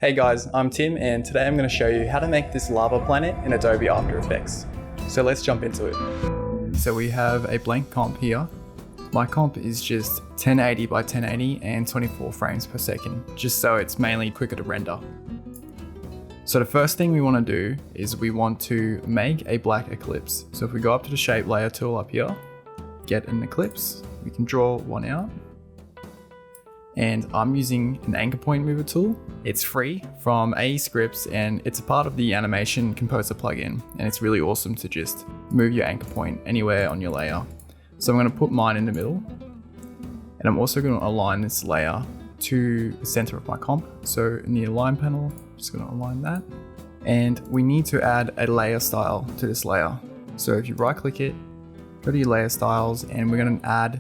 Hey guys, I'm Tim and today I'm going to show you how to make this lava planet in Adobe After Effects. So let's jump into it. So we have a blank comp here. My comp is just 1080 by 1080 and 24 frames per second, just so it's mainly quicker to render. So the first thing we want to do is we want to make a black eclipse. So if we go up to the shape layer tool up here, get an ellipse, we can draw one out. And I'm using an anchor point mover tool. It's free from AE Scripts and it's a part of the Animation Composer plugin. And it's really awesome to just move your anchor point anywhere on your layer. So I'm going to put mine in the middle. And I'm also going to align this layer to the center of my comp. So in the align panel, I'm just going to align that. And we need to add a layer style to this layer. So if you right click it, go to your layer styles, and we're going to add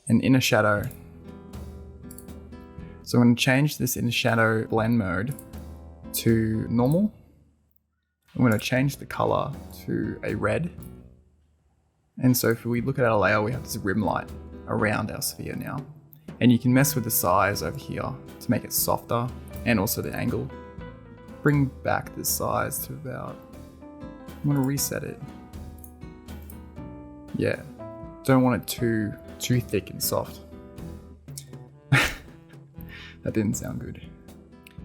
an inner shadow. So I'm going to change this inner shadow blend mode to normal. I'm going to change the color to a red. And so if we look at our layer, we have this rim light around our sphere now. And you can mess with the size over here to make it softer and also the angle. Bring back the size to about, I'm going to reset it. Yeah, don't want it too thick and soft. That didn't sound good.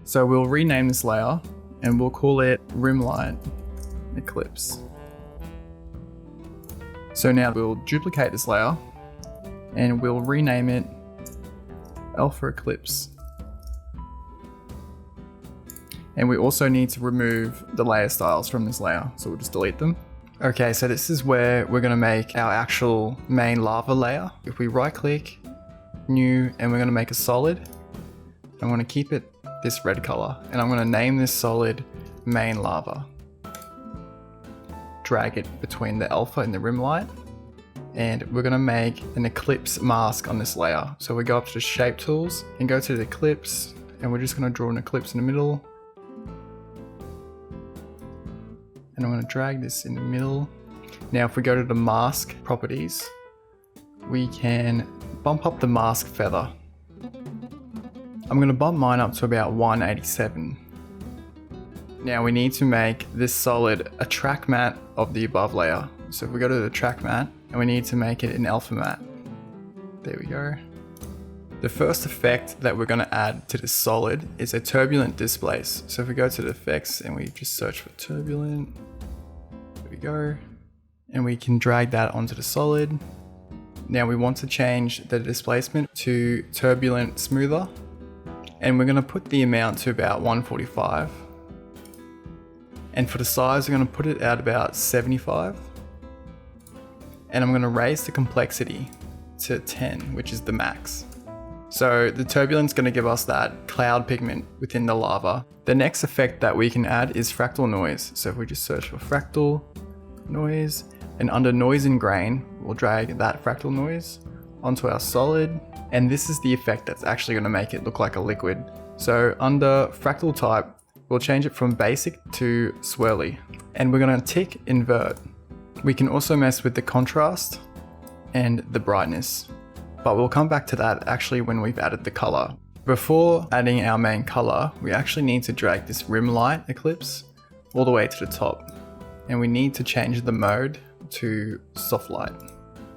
So we'll rename this layer and we'll call it Rim Light Eclipse. So now we'll duplicate this layer and we'll rename it Alpha Eclipse. And we also need to remove the layer styles from this layer, so we'll just delete them. Okay, so this is where we're gonna make our actual main lava layer. If we right click, new, and we're gonna make a solid, I'm going to keep it this red color and I'm going to name this solid main lava. Drag it between the alpha and the rim light, and we're going to make an eclipse mask on this layer. So we go up to the shape tools and go to the eclipse, and we're just going to draw an eclipse in the middle. And I'm going to drag this in the middle. Now if we go to the mask properties, we can bump up the mask feather. I'm going to bump mine up to about 187. Now we need to make this solid a track matte of the above layer. So if we go to the track matte, and we need to make it an alpha matte. There we go. The first effect that we're going to add to this solid is a turbulent displace. So if we go to the effects and we just search for turbulent, there we go. And we can drag that onto the solid. Now we want to change the displacement to turbulent smoother. And we're going to put the amount to about 145. And for the size, we're going to put it at about 75. And I'm going to raise the complexity to 10, which is the max. So the turbulence is going to give us that cloud pigment within the lava. The next effect that we can add is fractal noise. So if we just search for fractal noise, and under noise and grain, we'll drag that fractal noise onto our solid. And this is the effect that's actually going to make it look like a liquid. So under fractal type, we'll change it from basic to swirly. And we're going to tick invert. We can also mess with the contrast and the brightness. But we'll come back to that actually when we've added the color. Before adding our main color, we actually need to drag this rim light eclipse all the way to the top. And we need to change the mode to soft light.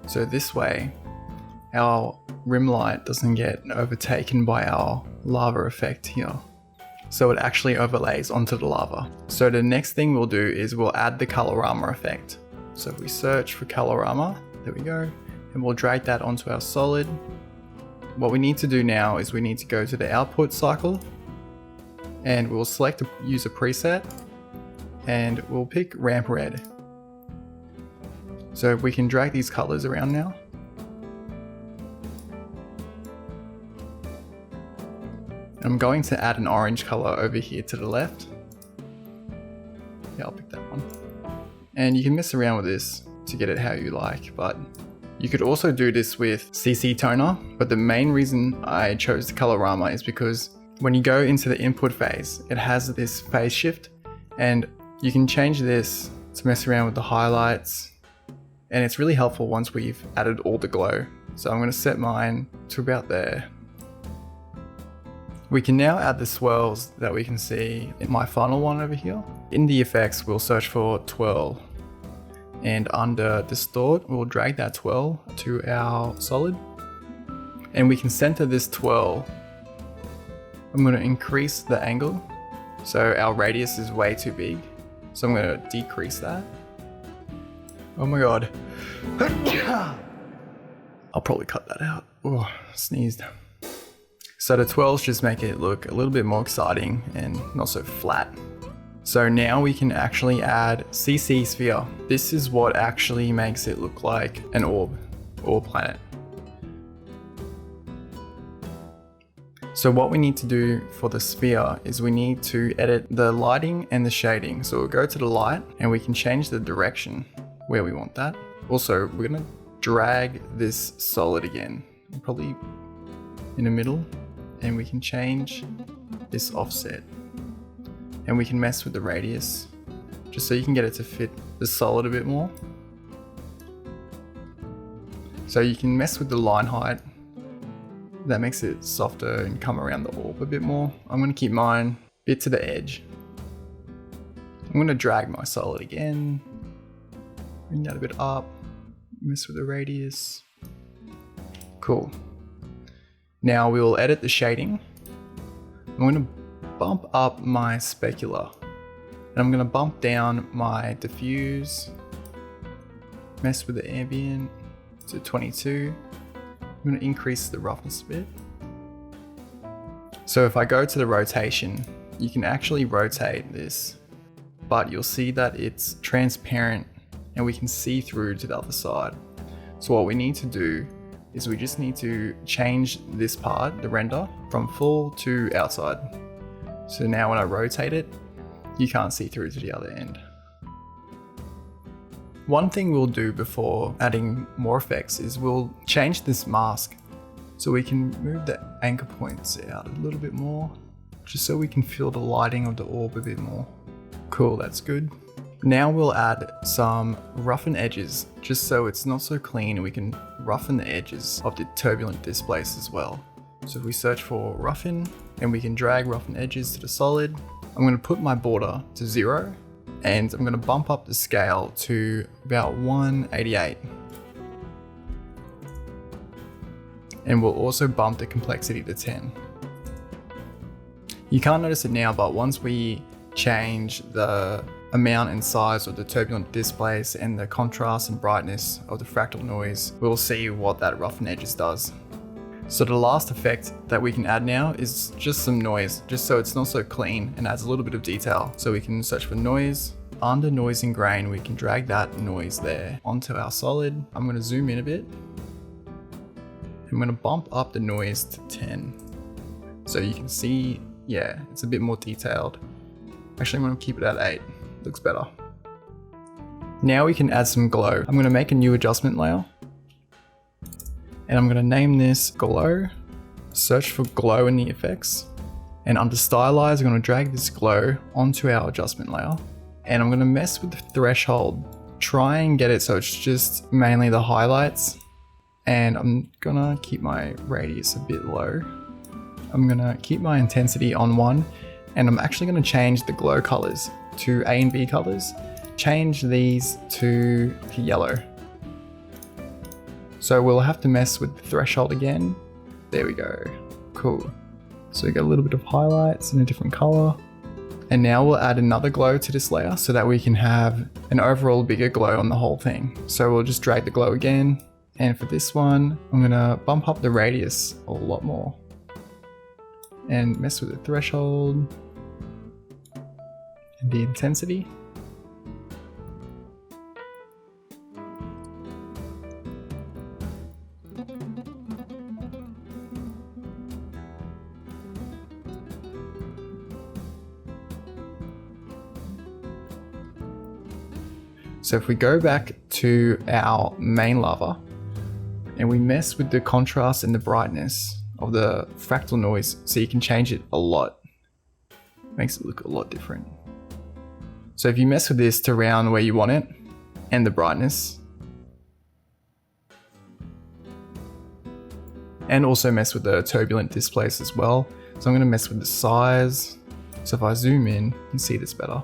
So this way, our rim light doesn't get overtaken by our lava effect here. So it actually overlays onto the lava. So the next thing we'll do is we'll add the colorama effect. So if we search for colorama, there we go, and we'll drag that onto our solid. What we need to do now is we need to go to the output cycle, and we'll select use a preset, and we'll pick ramp red. So we can drag these colors around now. I'm going to add an orange color over here to the left. Yeah, I'll pick that one. And you can mess around with this to get it how you like, but you could also do this with CC toner. But the main reason I chose the colorama is because when you go into the input phase, it has this phase shift, and you can change this to mess around with the highlights. And it's really helpful once we've added all the glow. So I'm going to set mine to about there. We can now add the swirls that we can see in my final one over here. In the effects, we'll search for twirl. And under distort, we'll drag that twirl to our solid. And we can center this twirl. I'm going to increase the angle. So our radius is way too big. So I'm going to decrease that. Oh my god. I'll probably cut that out. Oh, sneezed. So the twirls just make it look a little bit more exciting and not so flat. So now we can actually add CC sphere. This is what actually makes it look like an orb or planet. So what we need to do for the sphere is we need to edit the lighting and the shading. So we'll go to the light and we can change the direction where we want that. Also, we're gonna drag this solid again, probably in the middle, and we can change this offset. And we can mess with the radius, just so you can get it to fit the solid a bit more. So you can mess with the line height. That makes it softer and come around the orb a bit more. I'm gonna keep mine a bit to the edge. I'm gonna drag my solid again. Bring that a bit up. Mess with the radius. Cool. Now we will edit the shading. I'm gonna bump up my specular. And I'm gonna bump down my diffuse. Mess with the ambient to 22. I'm going to increase the roughness a bit. So if I go to the rotation, you can actually rotate this, but you'll see that it's transparent and we can see through to the other side. So what we need to do is we just need to change this part, the render, from full to outside. So now when I rotate it, you can't see through to the other end. One thing we'll do before adding more effects is we'll change this mask so we can move the anchor points out a little bit more, just so we can feel the lighting of the orb a bit more. Cool, that's good. Now we'll add some roughen edges, just so it's not so clean, and we can roughen the edges of the turbulent displace as well. So if we search for roughen, and we can drag roughen edges to the solid, I'm going to put my border to 0. And I'm going to bump up the scale to about 188. And we'll also bump the complexity to 10. You can't notice it now, but once we change the amount and size of the turbulent displace and the contrast and brightness of the fractal noise, we'll see what that roughen edges does. So the last effect that we can add now is just some noise, just so it's not so clean and adds a little bit of detail. So we can search for noise. Under noise and grain, we can drag that noise there onto our solid. I'm going to zoom in a bit. I'm going to bump up the noise to 10. So you can see, yeah, it's a bit more detailed. Actually, I'm going to keep it at 8. Looks better. Now we can add some glow. I'm going to make a new adjustment layer. And I'm going to name this glow. Search for glow in the effects. And under stylize, I'm going to drag this glow onto our adjustment layer. And I'm going to mess with the threshold. Try and get it so it's just mainly the highlights. And I'm going to keep my radius a bit low. I'm going to keep my intensity on 1. And I'm actually going to change the glow colors to A and B colors. Change these to yellow. So we'll have to mess with the threshold again. There we go. Cool. So we got a little bit of highlights in a different color. And now we'll add another glow to this layer so that we can have an overall bigger glow on the whole thing. So we'll just drag the glow again. And for this one, I'm gonna bump up the radius a lot more. And mess with the threshold. And the intensity. So if we go back to our main lava and we mess with the contrast and the brightness of the fractal noise, so you can change it a lot. Makes it look a lot different. So if you mess with this to around where you want it and the brightness, and also mess with the turbulent displace as well, So I'm going to mess with the size. So if I zoom in, you can see this better.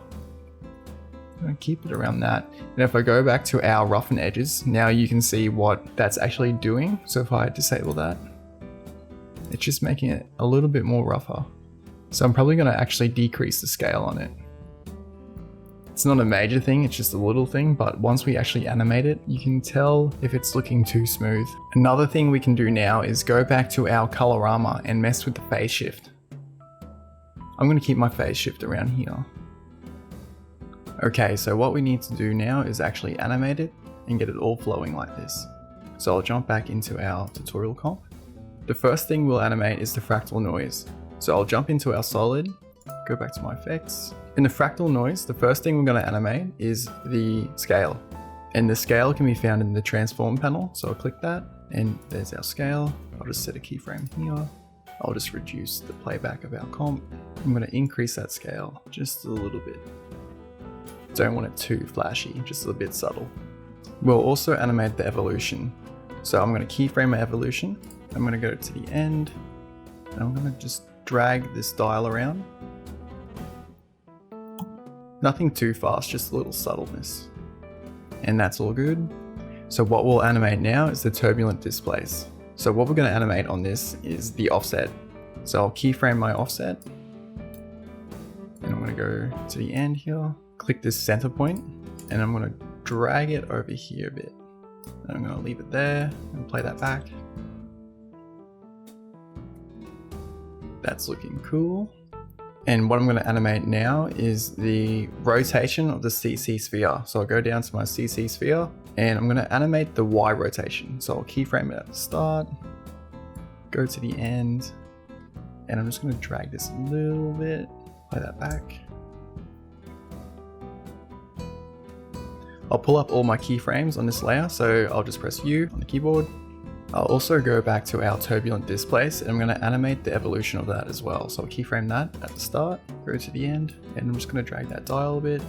I'm going to keep it around that. And if I go back to our roughen edges, now you can see what that's actually doing. So if I disable that, it's just making it a little bit more rougher. So I'm probably going to actually decrease the scale on it. It's not a major thing, it's just a little thing, but once we actually animate it, you can tell if it's looking too smooth. Another thing we can do now is go back to our colorama and mess with the phase shift. I'm going to keep my phase shift around here. Okay, so what we need to do now is actually animate it and get it all flowing like this. So I'll jump back into our tutorial comp. The first thing we'll animate is the fractal noise. So I'll jump into our solid, go back to my effects. In the fractal noise, the first thing we're going to animate is the scale. And the scale can be found in the transform panel. So I'll click that and there's our scale. I'll just set a keyframe here. I'll just reduce the playback of our comp. I'm going to increase that scale just a little bit. Don't want it too flashy, just a bit subtle. We'll also animate the evolution. So I'm going to keyframe my evolution. I'm going to go to the end and I'm going to just drag this dial around. Nothing too fast, just a little subtleness. And that's all good. So what we'll animate now is the turbulent displace. So what we're going to animate on this is the offset. So I'll keyframe my offset. And I'm going to go to the end here. Click this center point and I'm going to drag it over here a bit. And I'm going to leave it there and play that back. That's looking cool. And what I'm going to animate now is the rotation of the CC sphere. So I'll go down to my CC sphere and I'm going to animate the Y rotation. So I'll keyframe it at the start, go to the end, and I'm just going to drag this a little bit, play that back. I'll pull up all my keyframes on this layer, so I'll just press U on the keyboard. I'll also go back to our turbulent displace and I'm going to animate the evolution of that as well. So I'll keyframe that at the start, go to the end, and I'm just going to drag that dial a bit.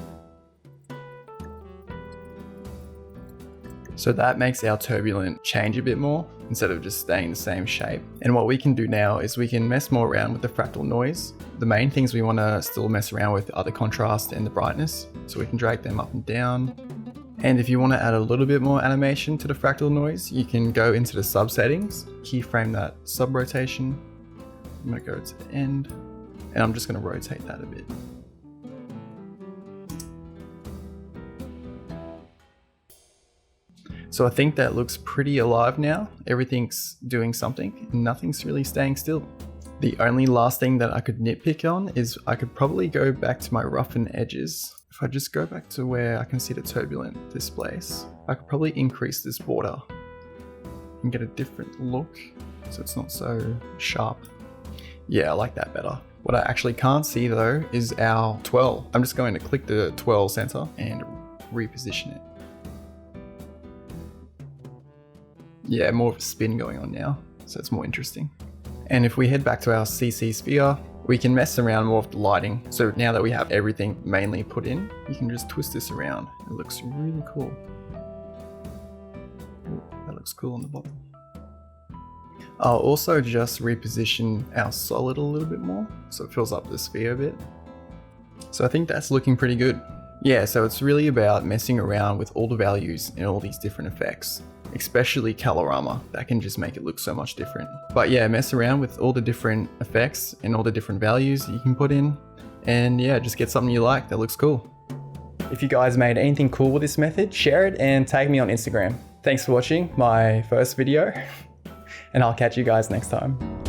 So that makes our turbulent change a bit more instead of just staying the same shape. And what we can do now is we can mess more around with the fractal noise. The main things we want to still mess around with are the contrast and the brightness. So we can drag them up and down. And if you want to add a little bit more animation to the fractal noise, you can go into the sub settings, keyframe that sub rotation. I'm going to go to the end and I'm just going to rotate that a bit. So I think that looks pretty alive now. Everything's doing something, nothing's really staying still. The only last thing that I could nitpick on is I could probably go back to my roughen edges. If I just go back to where I can see the turbulent displace, I could probably increase this border and get a different look so it's not so sharp. Yeah, I like that better. What I actually can't see though is our twirl. I'm just going to click the twirl center and reposition it. Yeah, more of a spin going on now, so it's more interesting. And if we head back to our CC sphere, we can mess around more with the lighting. So now that we have everything mainly put in, you can just twist this around. It looks really cool. Ooh, that looks cool on the bottom. I'll also just reposition our solid a little bit more so it fills up the sphere a bit. So I think that's looking pretty good. Yeah, so it's really about messing around with all the values in all these different effects, especially colorama. That can just make it look so much different. But yeah, mess around with all the different effects and all the different values you can put in. And yeah, just get something you like that looks cool. If you guys made anything cool with this method, share it and tag me on Instagram. Thanks for watching my first video, and I'll catch you guys next time.